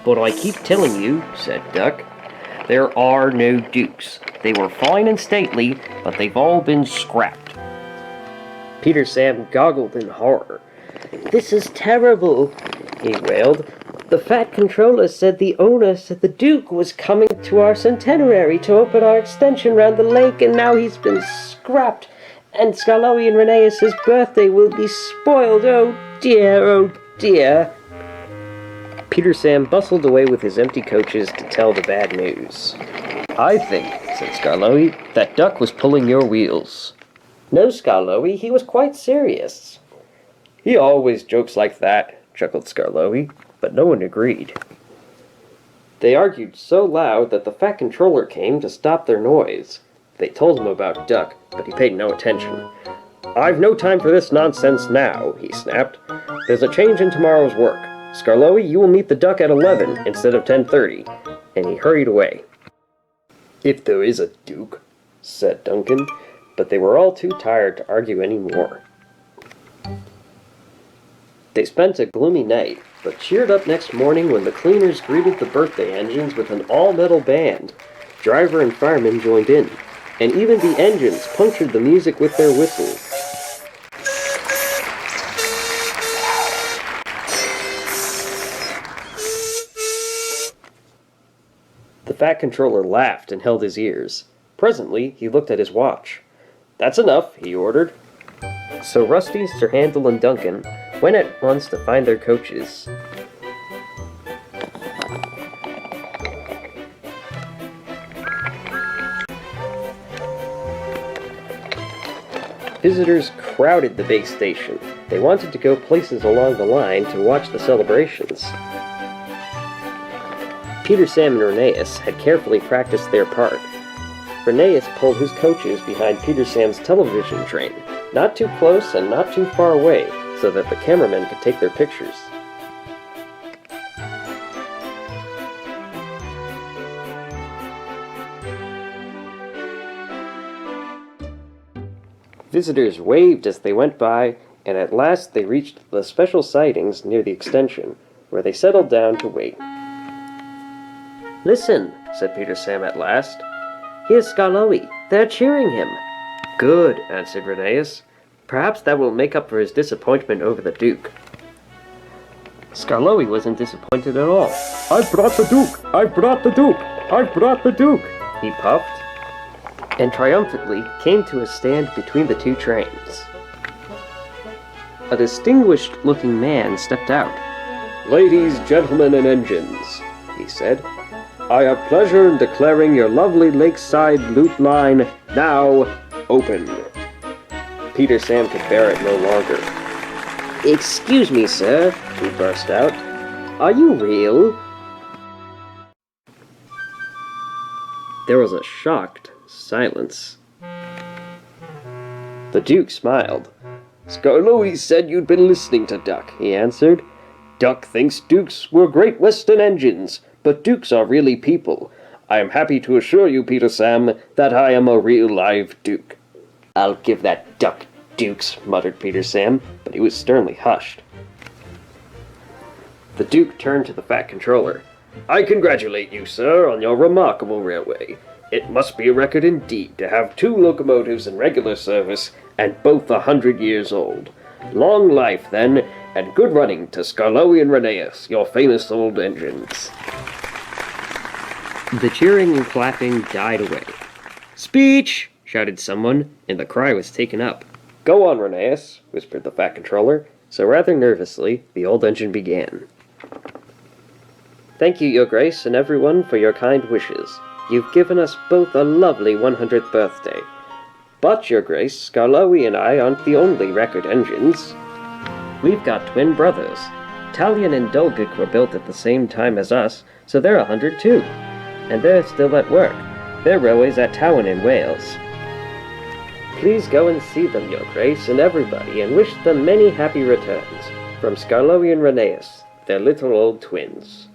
"But I keep telling you," said Duck, "there are no dukes. They were fine and stately, but they've all been scrapped." Peter Sam goggled in horror. "This is terrible," he wailed. "The Fat Controller said the owner said the Duke was coming to our centenary to open our extension round the lake, and now he's been scrapped, and Skarloey and Rheneas' birthday will be spoiled. Oh dear, oh dear." Peter Sam bustled away with his empty coaches to tell the bad news. "I think," said Skarloey, "that Duck was pulling your wheels." "No, Skarloey, he was quite serious." "He always jokes like that," chuckled Skarloey, but no one agreed. They argued so loud that the Fat Controller came to stop their noise. They told him about Duck, but he paid no attention. "I've no time for this nonsense now," he snapped. "There's a change in tomorrow's work. Skarloey, you will meet the Duck at 11 instead of 10:30, and he hurried away. "If there is a Duke," said Duncan, but they were all too tired to argue any more. They spent a gloomy night, but cheered up next morning when the cleaners greeted the birthday engines with an all-metal band. Driver and fireman joined in, and even the engines punctured the music with their whistles. The Fat Controller laughed and held his ears. Presently, he looked at his watch. "That's enough," he ordered. So Rusty, Sir Handel, and Duncan went at once to find their coaches. Visitors crowded the big station. They wanted to go places along the line to watch the celebrations. Peter, Sam, and Rheneas had carefully practiced their part. Rheneas pulled his coaches behind Peter Sam's television train, not too close and not too far away, so that the cameramen could take their pictures. Visitors waved as they went by, and at last they reached the special sidings near the extension, where they settled down to wait. "Listen," said Peter Sam at last. "Here's Skarloey. They're cheering him." "Good," answered Rheneas. "Perhaps that will make up for his disappointment over the Duke." Skarloey wasn't disappointed at all. "I've brought the Duke! I've brought the Duke! I've brought the Duke!" he puffed, and triumphantly came to a stand between the two trains. A distinguished-looking man stepped out. "Ladies, gentlemen, and engines," he said, "I have pleasure in declaring your lovely lakeside loop line now open." Peter Sam could bear it no longer. "Excuse me, sir," he burst out. "Are you real?" There was a shocked silence. The Duke smiled. "Skarloey said you'd been listening to Duck," he answered. "Duck thinks Dukes were Great Western engines, but Dukes are really people. I am happy to assure you, Peter Sam, that I am a real live Duke." "I'll give that Duck Dukes," muttered Peter Sam, but he was sternly hushed. The Duke turned to the Fat Controller. "I congratulate you, sir, on your remarkable railway. It must be a record indeed to have 2 locomotives in regular service, and both 100 years old. Long life, then, and good running to Skarloey and Rheneas, your famous old engines." The cheering and clapping died away. "Speech!" shouted someone, and the cry was taken up. "Go on, Rheneas," whispered the Fat Controller, so rather nervously the old engine began. "Thank you, Your Grace, and everyone, for your kind wishes. You've given us both a lovely 100th birthday. But, Your Grace, Skarloey and I aren't the only record engines. We've got twin brothers. Talion and Dulgik were built at the same time as us, so they're 100 too. And they're still at work. Their railway's at Towan in Wales. Please go and see them, Your Grace, and everybody, and wish them many happy returns. From Skarloey and Rheneas, their little old twins."